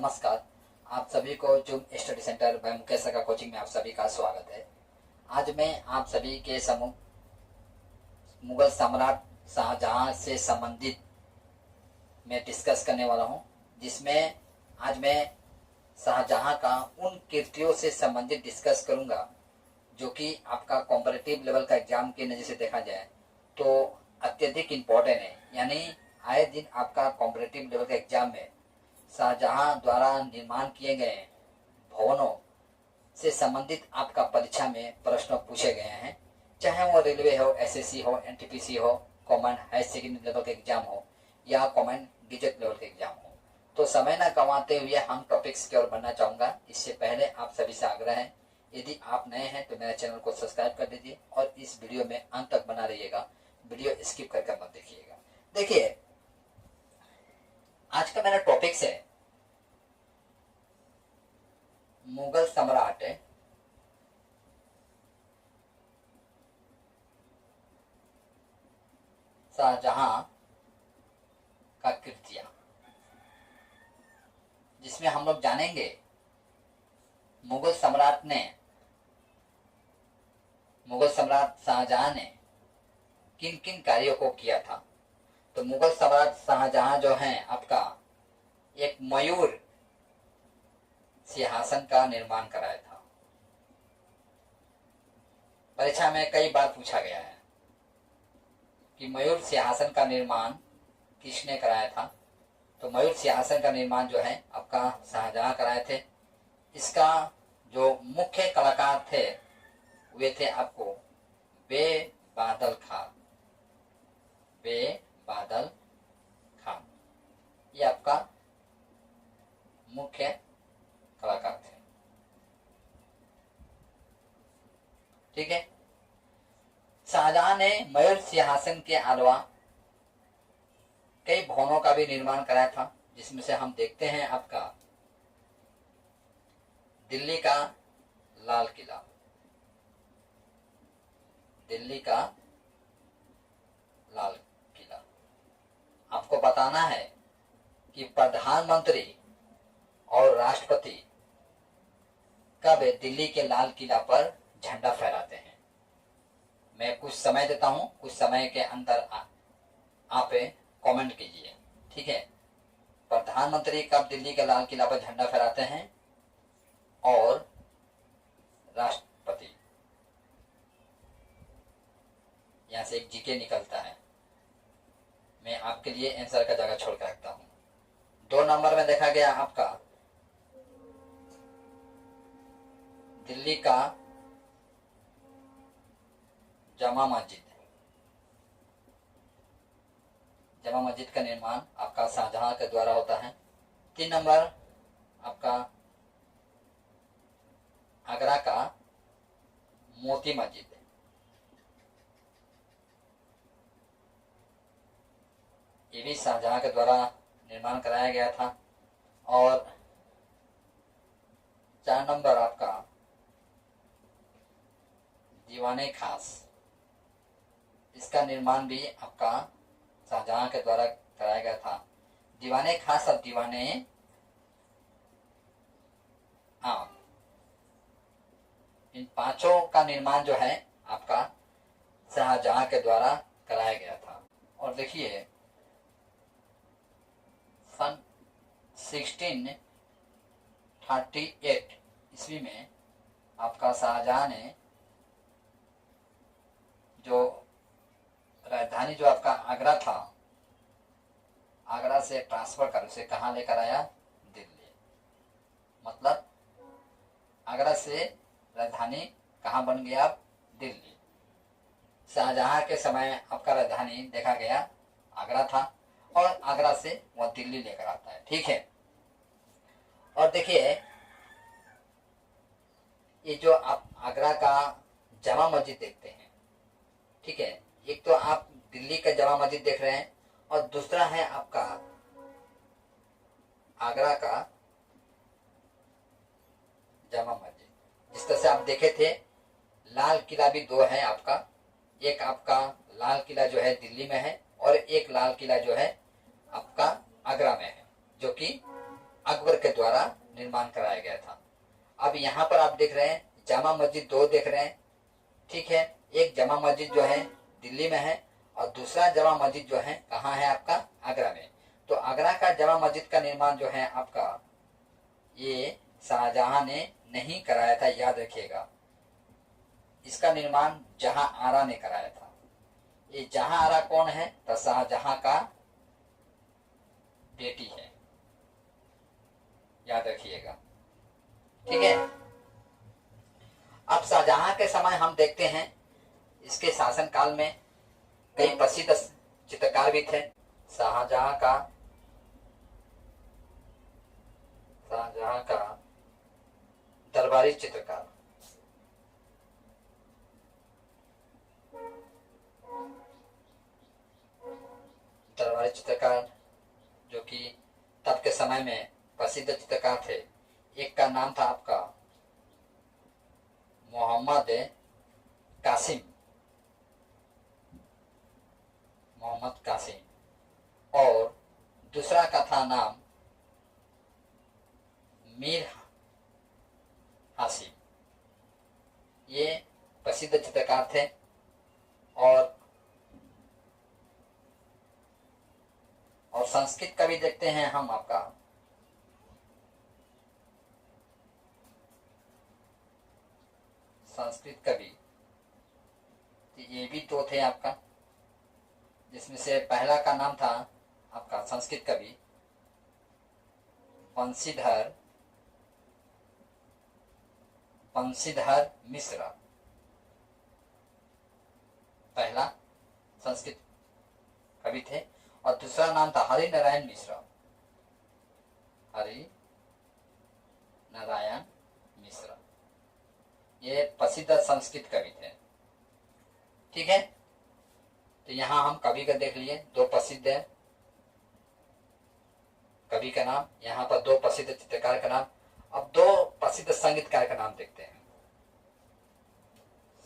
नमस्कार। आप सभी को Zoom study centre by Mukesh का कोचिंग में आप सभी का स्वागत है। आज मैं आप सभी के सम्मुख मुगल सम्राट शाहजहां से संबंधित मैं डिस्कस करने वाला हूं, जिसमें आज मैं शाहजहां का उन कृतियों से संबंधित डिस्कस करूंगा जो कि आपका कॉम्पिटिटिव लेवल का एग्जाम के नजर से देखा जाए तो अत्यधिक इम्पोर्टेंट है। यानी आए दिन आपका कॉम्पिटिटिव लेवल का एग्जाम में शाहजहां द्वारा निर्माण किए गए भवनों से संबंधित आपका परीक्षा में प्रश्न पूछे गए हैं, चाहे वो रेलवे हो, एसएससी हो, एनटीपीसी हो, कॉमन हायर सेकेंडरी लेवल का एग्जाम हो या कॉमन गेजेट लेवल का एग्जाम हो। तो समय न गंवाते हुए हम टॉपिक्स की ओर बढ़ना चाहूंगा। इससे पहले आप सभी से आग्रह है, यदि आप नए हैं तो मेरे चैनल को सब्सक्राइब कर दीजिए और इस वीडियो में अंत तक बना रहिएगा, वीडियो स्किप करके मत देखिएगा। देखिए, आज का मेरा टॉपिक्स है मुगल सम्राट शाहजहां का कृतियां, जिसमें हम लोग जानेंगे मुगल सम्राट शाहजहां ने किन किन कार्यों को किया था। तो मुगल सम्राट शाहजहां जो हैं आपका एक मयूर सिंहासन का निर्माण कराया था। परीक्षा में कई बार पूछा गया है कि मयूर सिंहासन का निर्माण किसने कराया था। तो मयूर सिंहासन का निर्माण जो है आपका शाहजहां कराए थे। इसका जो मुख्य कलाकार थे वे थे आपको बेबादल खान, ये आपका मुख्य कलाकार थे। ठीक है। शाहजहां ने मयूर सिंहासन के अलावा कई भवनों का भी निर्माण कराया था, जिसमें से हम देखते हैं आपका दिल्ली का लाल किला। आपको बताना है कि प्रधानमंत्री और राष्ट्रपति कब दिल्ली के लाल किला पर झंडा फहराते हैं। मैं कुछ समय देता हूं, कुछ समय के अंदर आप कमेंट कीजिए। ठीक है। प्रधानमंत्री कब दिल्ली के लाल किला पर झंडा फहराते हैं और राष्ट्रपति, यहां से एक जीके निकलता है, मैं आपके लिए आंसर का जगह छोड़ कर रखता हूं। 2 नंबर में देखा गया आपका दिल्ली का जामा मस्जिद का निर्माण आपका शाहजहां के द्वारा होता है। 3 नंबर आपका आगरा का मोती मस्जिद, ये भी शाहजहां के द्वारा निर्माण कराया गया था। और 4 नंबर आपका दीवाने खास, इसका निर्माण भी आपका शाहजहां के द्वारा कराया गया था। दीवाने खास और दीवाने आम, इन पांचों का निर्माण जो है आपका शाहजहां के द्वारा कराया गया था। और देखिए, सन 1638 ईस्वी में आपका शाहजहां ने जो राजधानी जो आपका आगरा था, आगरा से ट्रांसफर कर उसे कहाँ लेकर आया? दिल्ली। मतलब आगरा से राजधानी कहाँ बन गया? दिल्ली। शाहजहां के समय आपका राजधानी देखा गया आगरा था और आगरा से वह दिल्ली लेकर आता है। ठीक है। और देखिए, ये जो आप आगरा का जामा मस्जिद देखते हैं, ठीक है, एक तो आप दिल्ली का जामा मस्जिद देख रहे हैं और दूसरा है आपका आगरा का जामा मस्जिद। जिस तरह से आप देखे थे, लाल किला भी 2 है आपका। एक आपका लाल किला जो है दिल्ली में है और एक लाल किला जो है आपका आगरा में है, जो कि अकबर के द्वारा निर्माण कराया गया था। अब यहाँ पर आप देख रहे हैं जामा मस्जिद दो देख रहे हैं, ठीक है। एक जामा मस्जिद जो है दिल्ली में है और दूसरा जामा मस्जिद जो है कहाँ है आपका, आगरा में। तो आगरा का जामा मस्जिद का निर्माण जो है आपका ये शाहजहां ने नहीं कराया था, याद रखिएगा। इसका निर्माण जहां आरा ने कराया था। ये जहां आरा कौन है, तो शाहजहां का बेटी है, याद रखिएगा, ठीक है। अब शाहजहां के समय हम देखते हैं इसके शासन काल में कई प्रसिद्ध चित्रकार भी थे। शाहजहां का दरबारी चित्रकार, जो कि तब के समय में प्रसिद्ध चित्रकार थे। एक का नाम था आपका मोहम्मद कासिम और दूसरा का था नाम मीर हासिम। ये प्रसिद्ध चित्रकार थे। और संस्कृत कवि देखते हैं हम आपका संस्कृत कवि, ये भी दो थे आपका, जिसमें से पहला का नाम था आपका संस्कृत कवि बंशीधर मिश्र, पहला संस्कृत कवि थे। और दूसरा नाम था हरिनारायण मिश्र। ये प्रसिद्ध संस्कृत कवि थे, ठीक है। तो यहाँ हम कवि का देख लिए, दो प्रसिद्ध है कवि का नाम, यहाँ पर दो प्रसिद्ध चित्रकार का नाम। अब दो प्रसिद्ध संगीतकार का नाम देखते हैं।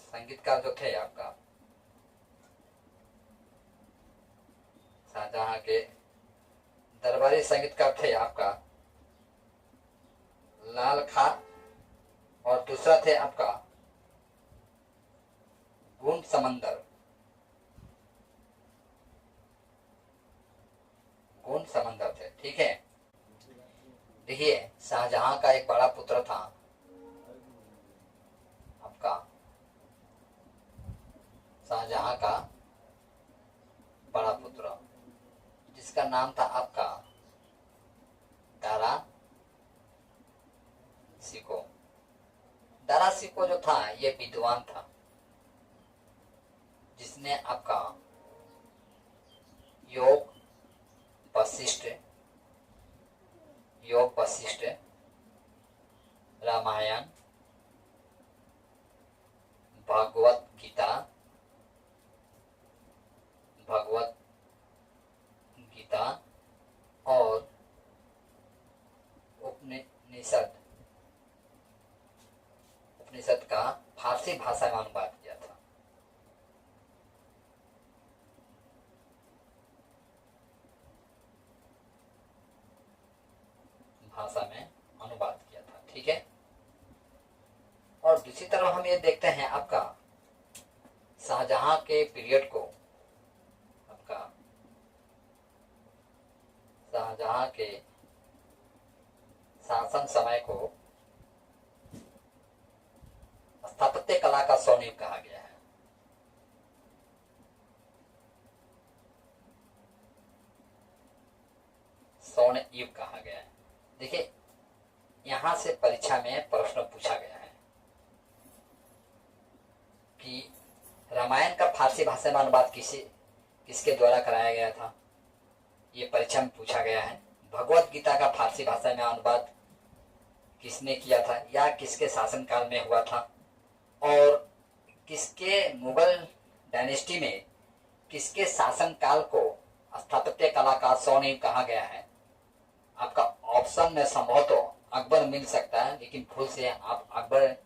संगीतकार जो थे आपका शाहजहां के दरबारी संगीतकार थे आपका लाल खां और दूसरा थे आपका गुण समंदर थे, ठीक है। देखिए शाहजहां का एक बड़ा पुत्र था आपका, शाहजहां का बड़ा पुत्र जिसका नाम था आपका दारा सिको जो था ये विद्वान था, जिसने आपका योग वशिष्ठ, रामायण, भगवत गीता और उपनिषद का फारसी भाषा में अनुवाद किया था। ठीक है। और दूसरी तरफ हम ये देखते हैं आपका शाहजहां के पीरियड को, आपका शाहजहां के शासन समय को स्थापत्य कला का स्वर्ण युग कहा गया है। स्वर्ण युग कहा गया है। देखिए यहां से परीक्षा में प्रश्न पूछा गया है कि रामायण का फारसी भाषा में अनुवाद किसके द्वारा कराया गया था, ये परीक्षा में पूछा गया है। भगवत गीता का फारसी भाषा में अनुवाद किसने किया था या किसके शासन काल में हुआ था, और किसके मुगल डायनेस्टी में किसके शासन काल को स्थापत्य कला का स्वर्ण युग कहा गया है। आपका ऑप्शन में संभव तो अकबर मिल सकता है, लेकिन भूल से आप अकबर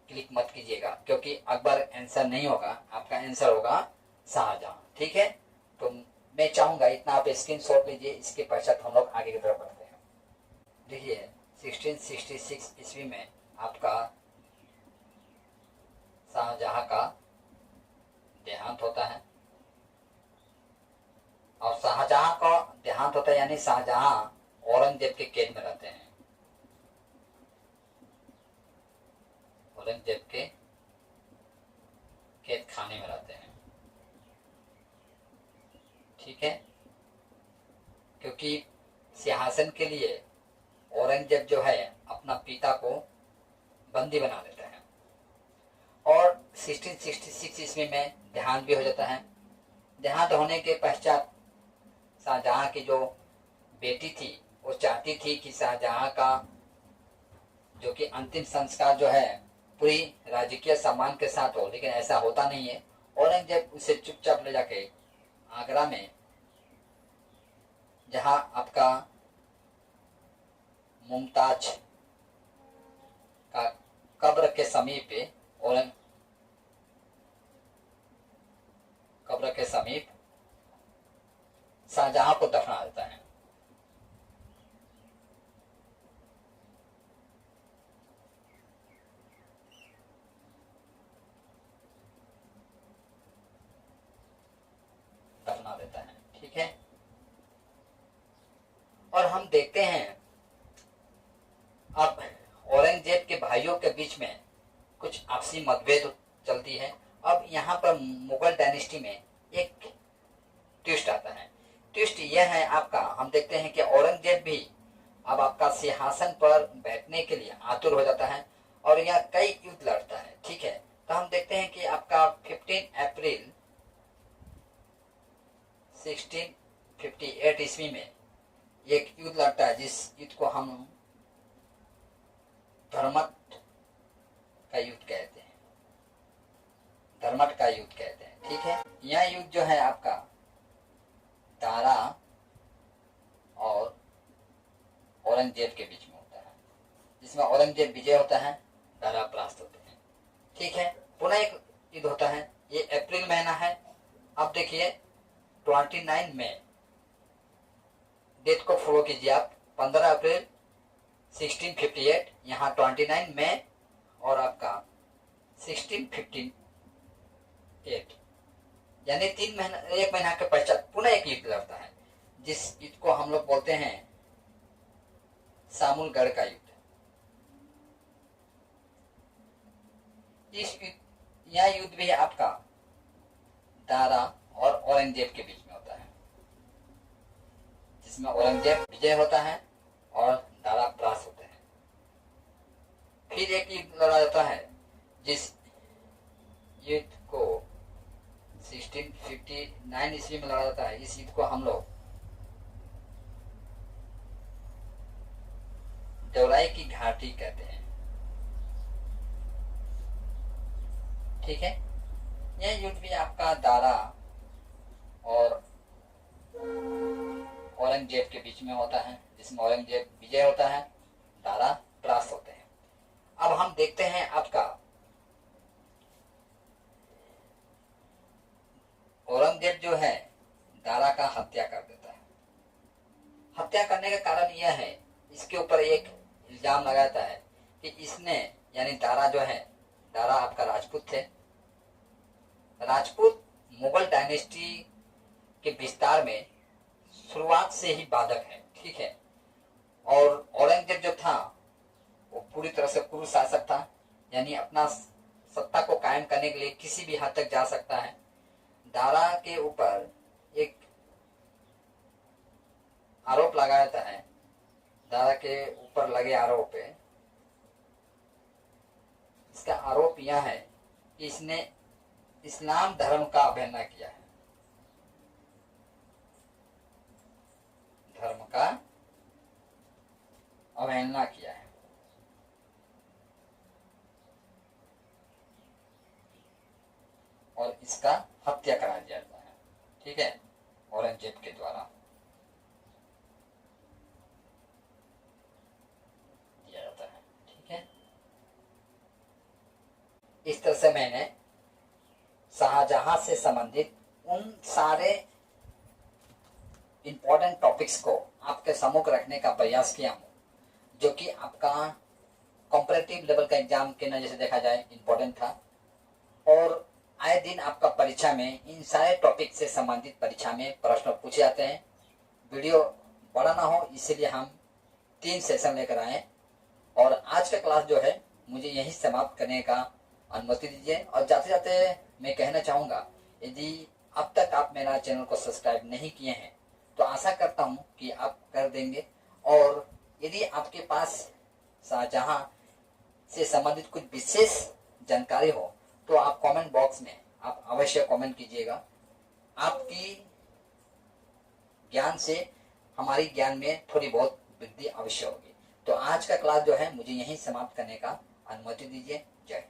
क्लिक मत कीजिएगा, क्योंकि अकबर आंसर नहीं होगा, आपका आंसर होगा शाहजहां। ठीक है, तो मैं चाहूंगा इतना आप स्क्रीनशॉट लीजिए, इसके पश्चात हम लोग आगे की तरफ बढ़ते हैं। 1666 ईस्वी में आपका शाहजहां का देहांत होता है। और शाहजहां का देहांत होता है यानी शाहजहां औरंगजेब के कैद में रहते हैं, औरंगजेब के कैद खाने में रहते हैं। ठीक है, क्योंकि सिंहासन के लिए औरंगजेब जो है अपना पिता को बंदी बना लेता है। और 1666 ईस्वी में देहांत भी हो जाता है। देहांत होने के पश्चात शाहजहां की जो बेटी थी वो चाहती थी कि शाहजहां का जो कि अंतिम संस्कार जो है पूरी राजकीय सम्मान के साथ हो, लेकिन ऐसा होता नहीं है। औरंगजेब उसे चुपचाप ले जाके आगरा में, जहां आपका मुमताज का कब्र के समीप कब्र के समीप शाहजहां को दफना देता है। दफना देता है, ठीक है। और हम देखते हैं अब औरंगजेब के भाइयों के बीच में कुछ आपसी मतभेद चलती है। अब यहाँ पर मुगल डायनेस्टी में एक ट्विस्ट आता है। ट्विस्ट यह है आपका, हम देखते हैं कि औरंगजेब भी अब आपका सिंहासन पर बैठने के लिए आतुर हो जाता है और यह कई युद्ध लड़ता है। ठीक है, तो हम देखते हैं कि आपका 15 अप्रैल 1658 ईस्वी में एक युद्ध लड़ता है, जिस युद्ध को हम धर्मट का युद्ध कहते हैं, धर्मट का युद्ध कहते हैं। ठीक है, यह युद्ध जो है आपका दारा और औरंगजेब के बीच में होता है, जिसमें औरंगजेब विजय होता है, दारा परास्त होते हैं। ठीक है, पुनः एक युद्ध होता है, ये अप्रैल महीना है। अब देखिए 29 में डेट को फॉलो कीजिए आप, 15 अप्रैल 1658, यहाँ 29 मई और आपका 1658, यानी 1 महीना के पश्चात पुनः एक युद्ध लड़ता है, जिस युद्ध को हम लोग बोलते हैं सामुलगढ़ का युद्ध। यह युद्ध भी आपका दारा और औरंगजेब के बीच में होता है, जिसमें औरंगजेब विजय होता है और दारा परास्त होते हैं। फिर एक युद्ध लड़ा जाता है, जिस युद्ध को 1659 ईस्वी में लड़ा जाता है। इस युद्ध को हम लोग देवराई की घाटी कहते हैं। ठीक है, यह युद्ध भी आपका दारा और औरंगजेब के बीच में होता है, जिसमें औरंगजेब विजय होता है, दारा परास्त होते हैं। अब हम देखते हैं आपका औरंगजेब जो है दारा का हत्या कर देता है। हत्या करने का कारण यह है, इसके ऊपर एक इल्जाम लगाता है कि इसने, यानी दारा जो है, दारा आपका राजपूत थे। राजपूत मुगल डायनेस्टी के विस्तार में शुरुआत से ही बाधक है। ठीक है, और औरंगजेब जो था वो पूरी तरह से क्रूर शासक था, यानी अपना सत्ता को कायम करने के लिए किसी भी हद तक जा सकता है। दारा के ऊपर एक आरोप लगाया जाता है, दारा के ऊपर लगे आरोप है, इसका आरोप यह है कि इसने इस्लाम धर्म का अवहेलना किया है, धर्म का अवहेलना किया है। और इसका हत्या करा दिया जाता है। ठीक है, औरंगजेब के द्वारा दिया जाता है। ठीक है, इस तरह से मैंने शाहजहां से संबंधित उन सारे इंपॉर्टेंट टॉपिक्स को आपके सम्मुख रखने का प्रयास किया हूं, जो कि आपका कॉम्परेटिव लेवल का एग्जाम के नजर से देखा जाए इम्पोर्टेंट था। और आए दिन आपका परीक्षा में इन सारे टॉपिक से संबंधित परीक्षा में प्रश्न पूछे जाते हैं। वीडियो बड़ा ना हो इसलिए हम 3 सेशन लेकर आए और आज का क्लास जो है मुझे यही समाप्त करने का अनुमति दीजिए। और जाते जाते मैं कहना चाहूँगा, यदि अब तक आप मेरा चैनल को सब्सक्राइब नहीं किए हैं तो आशा करता हूँ कि आप कर देंगे। और यदि आपके पास शाहजहां से संबंधित कुछ विशेष जानकारी हो तो आप कमेंट बॉक्स में आप अवश्य कमेंट कीजिएगा। आपकी ज्ञान से हमारी ज्ञान में थोड़ी बहुत वृद्धि अवश्य होगी। तो आज का क्लास जो है मुझे यहीं समाप्त करने का अनुमति दीजिए। जय।